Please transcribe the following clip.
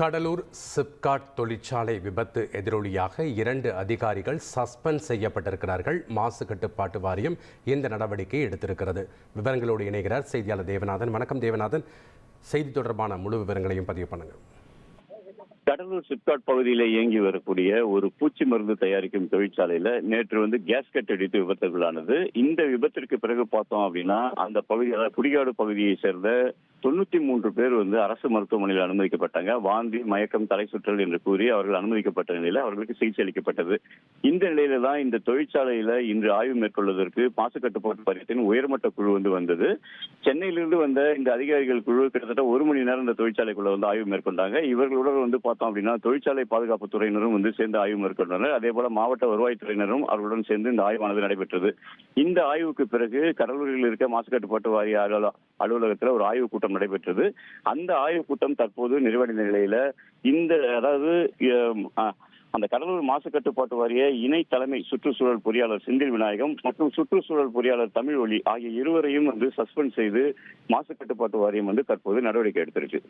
கடலூர் சிப்காட் தொழிற்சாலை விபத்து எதிரொலியாக 2 அதிகாரிகள் சஸ்பெண்ட் செய்யப்பட்டிருக்கிறார்கள். மாசு கட்டுப்பாட்டு வாரியம் இந்த நடவடிக்கை எடுத்திருக்கிறது. விவரங்களோடு இணைகிறார் செய்தியாளர் தேவநாதன். வணக்கம் தேவநாதன், செய்தி தொடர்பான முழு விவரங்களையும் பதிவு பண்ணுங்க. கடலூர் சிப்காட் பகுதியில் இயங்கி வரக்கூடிய ஒரு பூச்சி மருந்து தயாரிக்கும் தொழிற்சாலையில நேற்று கேஸ்கட் அடித்து விபத்துக்குள்ளானது. இந்த விபத்திற்கு பிறகு பார்த்தோம் அப்படின்னா அந்த பகுதி, அதாவது குடிகாடு பகுதியை சேர்ந்த 93 பேர் அரசு மருத்துவமனையில் அனுமதிக்கப்பட்டாங்க. வாந்தி, மயக்கம், தலை சுற்றல் என்று கூறி அவர்கள் அனுமதிக்கப்பட்ட நிலையில அவர்களுக்கு சிகிச்சை அளிக்கப்பட்டது. இந்த நிலையில தான் இந்த தொழிற்சாலையில இன்று ஆய்வு மேற்கொள்வதற்கு மாசு கட்டுப்பாட்டு வாரியத்தின் உயர்மட்ட குழு வந்தது. சென்னையிலிருந்து வந்த இந்த அதிகாரிகள் குழு கிட்டத்தட்ட 1 மணி நேரம் இந்த தொழிற்சாலைக்குள்ள ஆய்வு மேற்கொண்டாங்க. இவர்களுடன் பார்த்தோம் அப்படின்னா தொழிற்சாலை பாதுகாப்பு துறையினரும் சேர்ந்து ஆய்வு மேற்கொண்டனர். அதே போல மாவட்ட வருவாய்த்துறையினரும் அவர்களுடன் சேர்ந்து இந்த ஆய்வானது நடைபெற்றது. இந்த ஆய்வுக்கு பிறகு கடலூரில் இருக்க மாசு கட்டுப்பாட்டு வாரிய அலுவலகத்தில் ஒரு ஆய்வு கூட்டம் நடைபெற்றது. அந்த ஆய்வு கூட்டம் தற்போது நிறைவடைந்த நிலையில அந்த கடலூர் மாசு கட்டுப்பாட்டு வாரிய இணை தலைமை சுற்றுச்சூழல் பொறியாளர் செந்தில் விநாயகம் மற்றும் சுற்றுச்சூழல் பொறியாளர் தமிழ் ஒளி ஆகிய இருவரையும் சஸ்பெண்ட் செய்து மாசு கட்டுப்பாட்டு வாரியம் தற்போது நடவடிக்கை எடுத்திருக்கு.